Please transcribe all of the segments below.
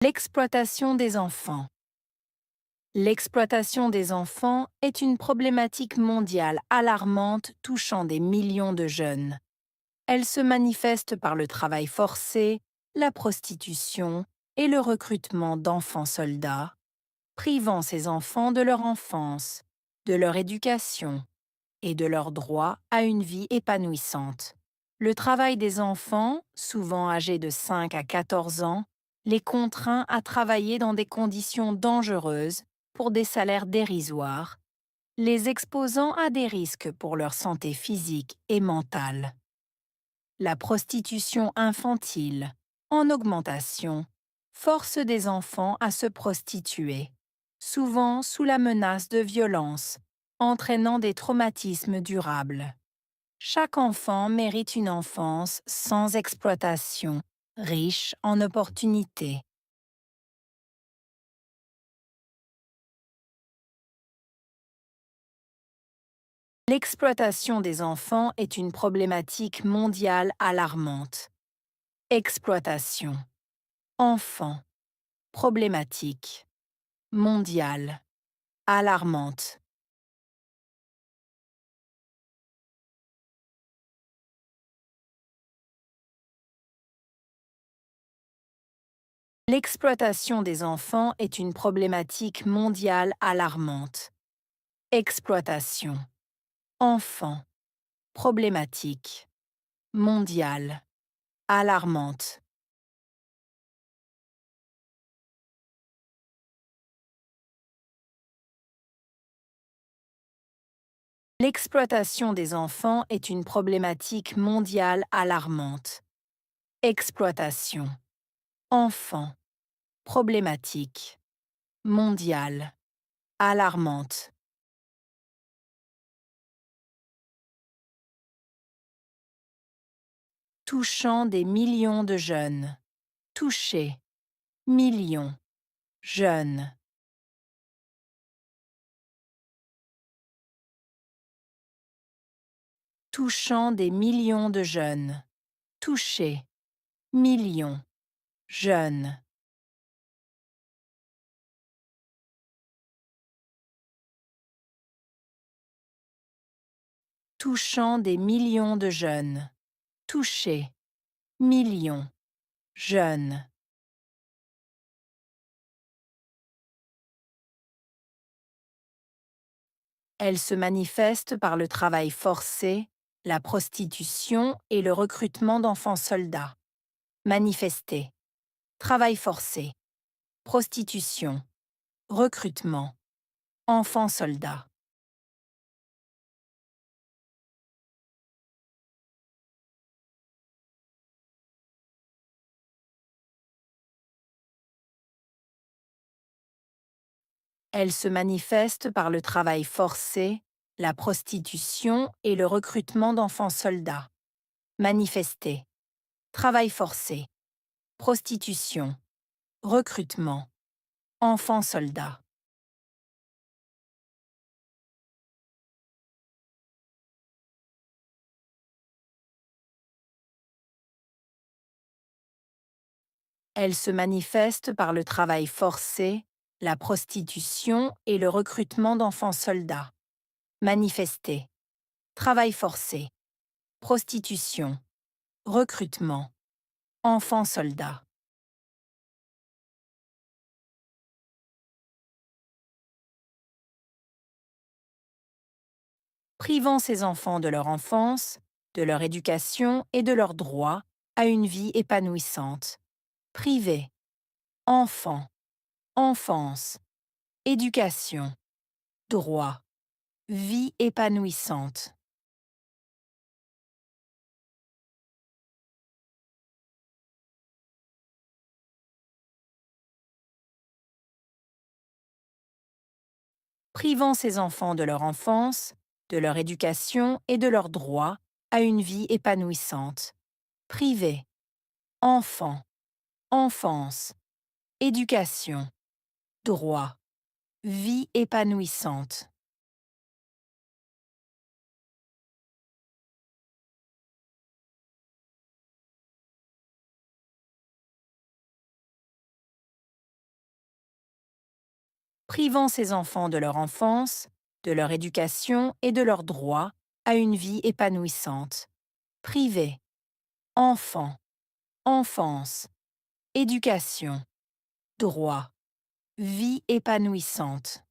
L'exploitation des enfants. L'exploitation des enfants est une problématique mondiale alarmante touchant des millions de jeunes. Elle se manifeste par le travail forcé, la prostitution et le recrutement d'enfants soldats, privant ces enfants de leur enfance, de leur éducation et de leur droit à une vie épanouissante. Le travail des enfants, souvent âgés de 5 à 14 ans, les contraint à travailler dans des conditions dangereuses pour des salaires dérisoires, les exposant à des risques pour leur santé physique et mentale. La prostitution infantile, en augmentation, force des enfants à se prostituer, souvent sous la menace de violences, entraînant des traumatismes durables. Chaque enfant mérite une enfance sans exploitation, riche en opportunités. L'exploitation des enfants est une problématique mondiale alarmante. Exploitation. Enfants. Problématique. Mondiale. Alarmante. L'exploitation des enfants est une problématique mondiale alarmante. Exploitation. Enfants. Problématique. Mondiale. Alarmante. L'exploitation des enfants est une problématique mondiale alarmante. Exploitation. Enfants. Problématique. Mondiale. Alarmante. Touchant des millions de jeunes. Toucher. Millions. Jeunes. Touchant des millions de jeunes. Toucher. Millions. Jeunes. Touchant des millions de jeunes. Toucher. Millions. Jeunes. Elle se manifeste par le travail forcé, la prostitution et le recrutement d'enfants soldats. Manifester. Travail forcé. Prostitution. Recrutement. Enfants soldats. Elle se manifeste par le travail forcé, la prostitution et le recrutement d'enfants soldats. Manifester. Travail forcé. Prostitution. Recrutement. Enfants soldats. Elle se manifeste par le travail forcé, la prostitution et le recrutement d'enfants soldats. Manifester. Travail forcé. Prostitution. Recrutement. Enfants soldats. Privant ces enfants de leur enfance, de leur éducation et de leur droit à une vie épanouissante. Privé. Enfant. Enfance. Éducation. Droit. Vie épanouissante. Privant ces enfants de leur enfance, de leur éducation et de leur droit à une vie épanouissante. Privé. Enfant. Enfance. Éducation. Droit. Vie épanouissante. privant ces enfants de leur enfance, de leur éducation et de leur droit à une vie épanouissante. Privé, enfant, enfance, éducation, droit, vie épanouissante.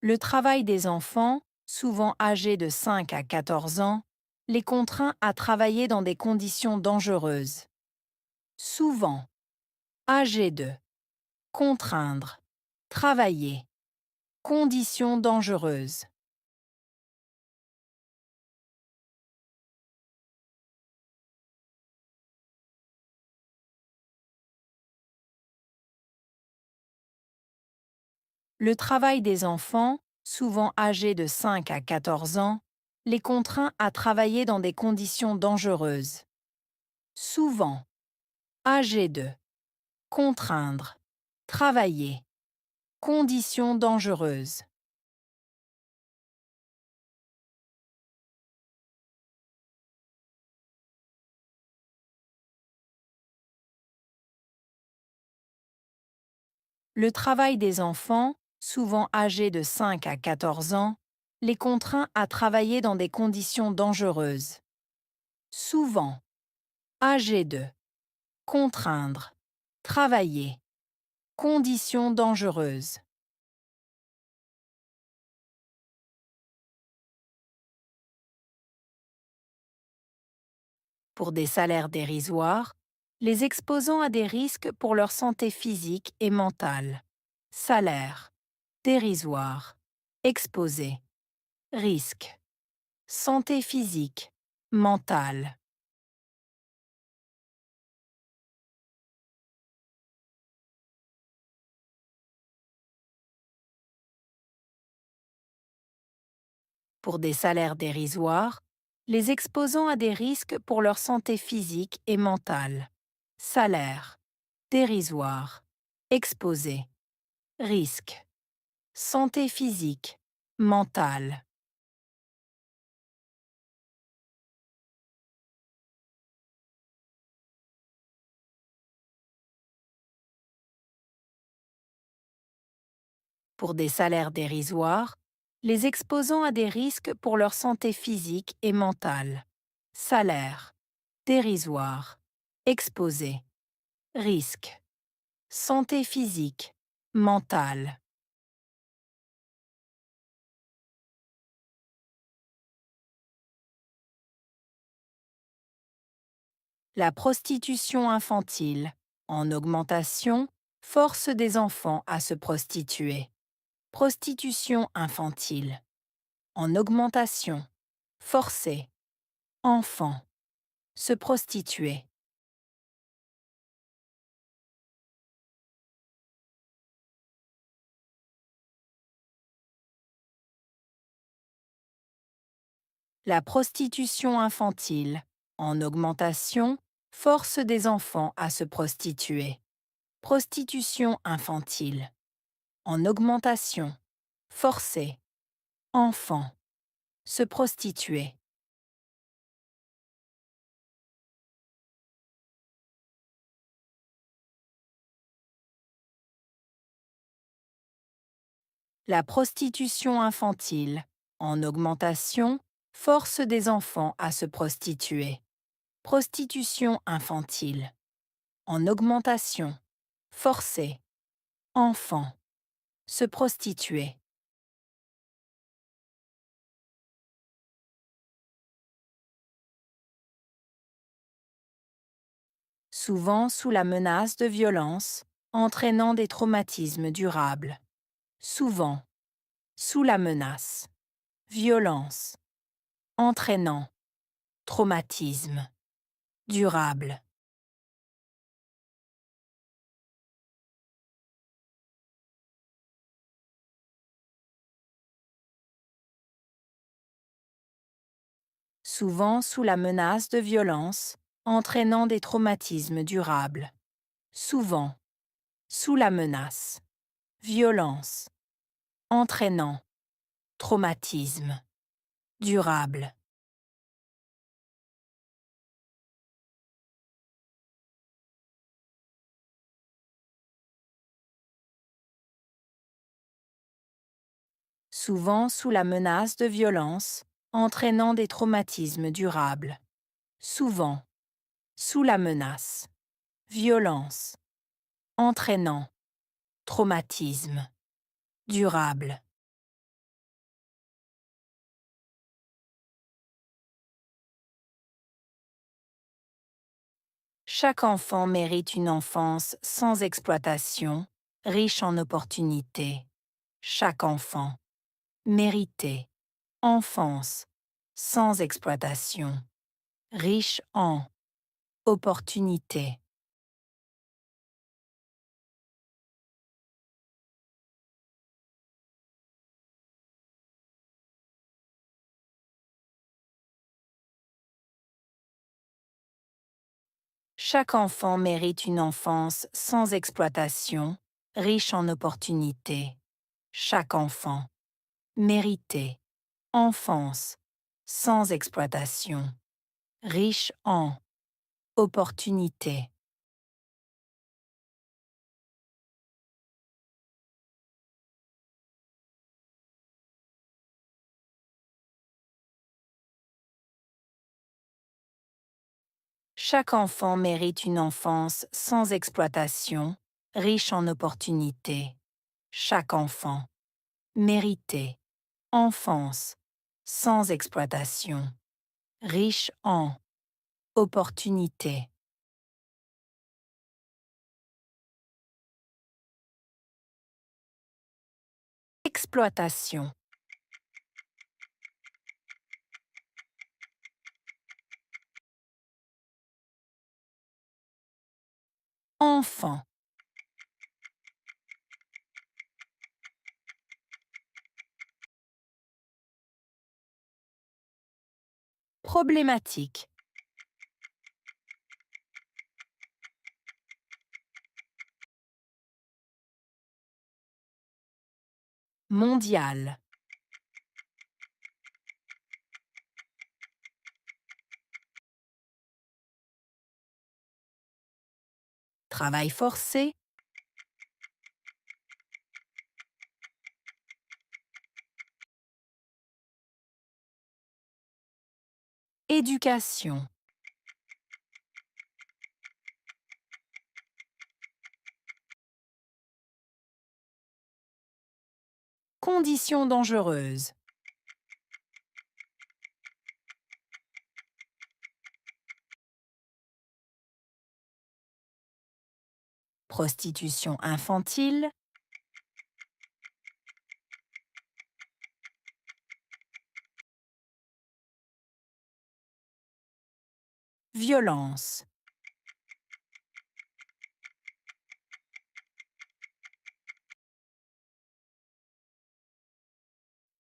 Le travail des enfants, souvent âgés de 5 à 14 ans, les contraint à travailler dans des conditions dangereuses. Souvent, âgés de, contraindre, travailler, conditions dangereuses. Le travail des enfants, souvent âgés de 5 à 14 ans, les contraint à travailler dans des conditions dangereuses. Souvent, âgés de, contraindre, travailler, conditions dangereuses. Le travail des enfants, souvent âgés de 5 à 14 ans, les contraint à travailler dans des conditions dangereuses. Souvent, âgés de, contraindre, travailler, conditions dangereuses. Pour des salaires dérisoires, les exposant à des risques pour leur santé physique et mentale. Salaire, dérisoire, exposé, risque, santé physique, mentale. Pour des salaires dérisoires, les exposant à des risques pour leur santé physique et mentale. Salaire, dérisoire, exposé, risque, santé physique, mentale. Pour des salaires dérisoires, les exposant à des risques pour leur santé physique et mentale. Salaire, dérisoire, exposé, risque, santé physique, mentale. La prostitution infantile, en augmentation, force des enfants à se prostituer. Prostitution infantile, en augmentation, forcer, enfants, se prostituer. La prostitution infantile, en augmentation, force des enfants à se prostituer. Prostitution infantile, en augmentation, forcer, enfants, se prostituer. La prostitution infantile, en augmentation, force des enfants à se prostituer. Prostitution infantile, en augmentation, forcer, enfants, se prostituer. Souvent sous la menace de violence, entraînant des traumatismes durables. Souvent, sous la menace, violence, entraînant, traumatisme, durable. Souvent sous la menace de violence, entraînant des traumatismes durables. Souvent, sous la menace, violence, entraînant, traumatisme, durable. souvent sous la menace de violence, entraînant des traumatismes durables. Souvent, sous la menace, violence, entraînant, traumatisme, durable. Chaque enfant mérite une enfance sans exploitation, riche en opportunités. Chaque enfant méritait enfance sans exploitation, riche en opportunités. Chaque enfant mérite une enfance sans exploitation, riche en opportunités. Chaque enfant méritait enfance sans exploitation, riche en opportunités. Chaque enfant mérite une enfance sans exploitation, riche en opportunités. Chaque enfant méritait enfance sans exploitation, riche en opportunités. Exploitation. Enfant. Problématique. Mondial. Travail forcé. Éducation. Conditions dangereuses. Prostitution infantile. Violence.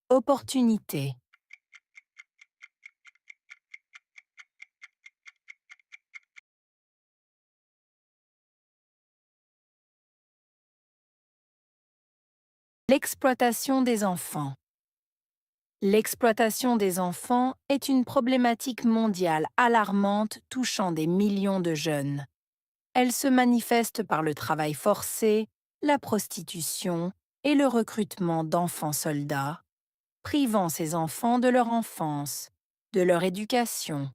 Opportunité. L'exploitation des enfants. L'exploitation des enfants est une problématique mondiale alarmante touchant des millions de jeunes. Elle se manifeste par le travail forcé, la prostitution et le recrutement d'enfants soldats, privant ces enfants de leur enfance, de leur éducation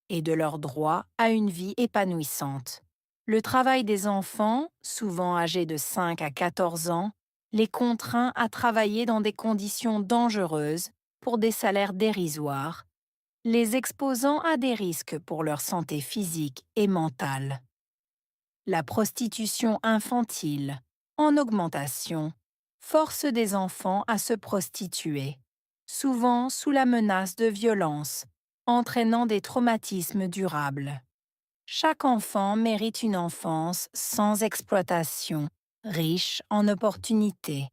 et de leur droit à une vie épanouissante. Le travail des enfants, souvent âgés de 5 à 14 ans, les contraint à travailler dans des conditions dangereuses pour des salaires dérisoires, les exposant à des risques pour leur santé physique et mentale. La prostitution infantile, en augmentation, force des enfants à se prostituer, souvent sous la menace de violences, entraînant des traumatismes durables. Chaque enfant mérite une enfance sans exploitation, riche en opportunités.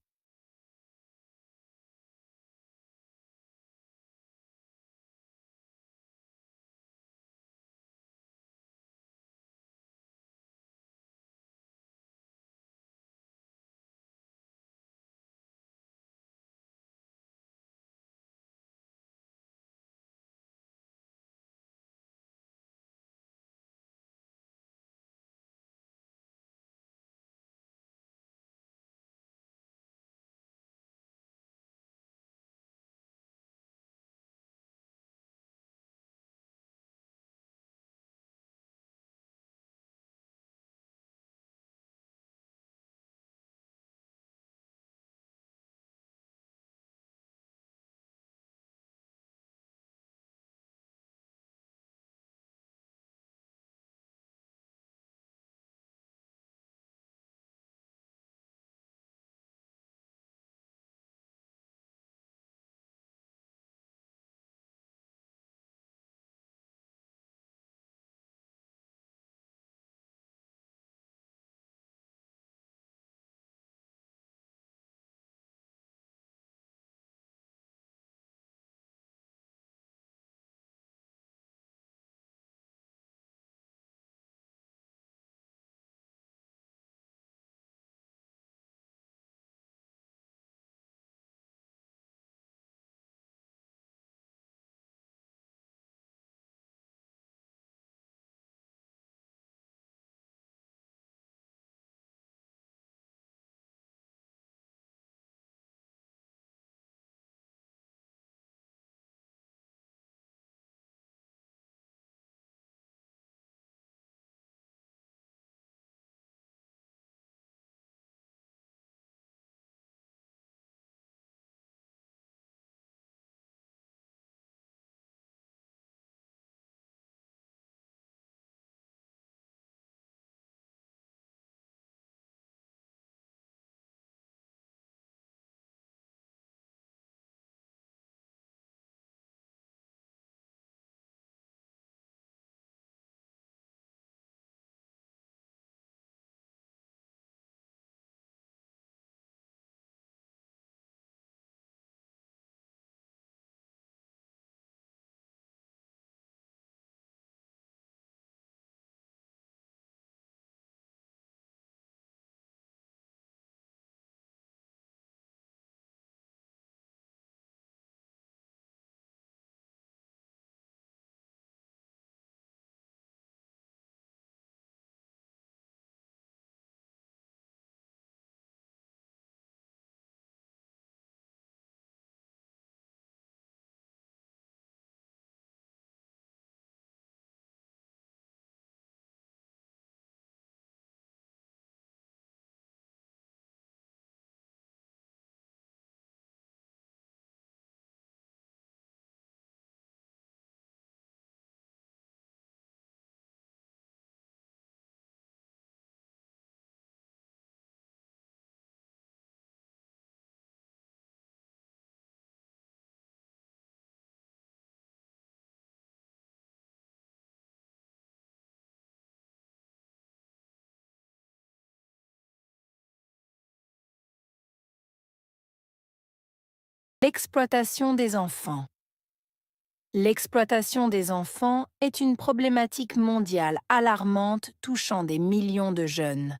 L'exploitation des enfants. L'exploitation des enfants est une problématique mondiale alarmante touchant des millions de jeunes.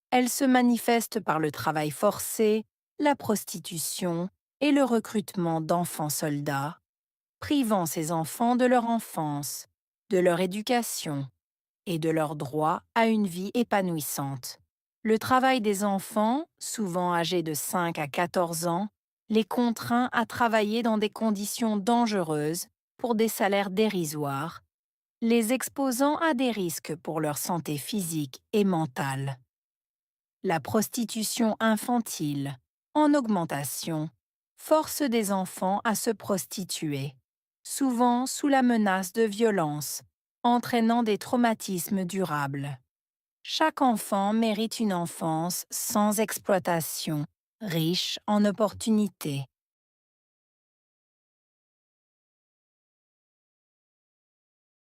Elle se manifeste par le travail forcé, la prostitution et le recrutement d'enfants soldats, privant ces enfants de leur enfance, de leur éducation et de leur droit à une vie épanouissante. Le travail des enfants, souvent âgés de 5 à 14 ans, les contraint à travailler dans des conditions dangereuses pour des salaires dérisoires, les exposant à des risques pour leur santé physique et mentale. La prostitution infantile, en augmentation, force des enfants à se prostituer, souvent sous la menace de violences, entraînant des traumatismes durables. Chaque enfant mérite une enfance sans exploitation, riche en opportunités.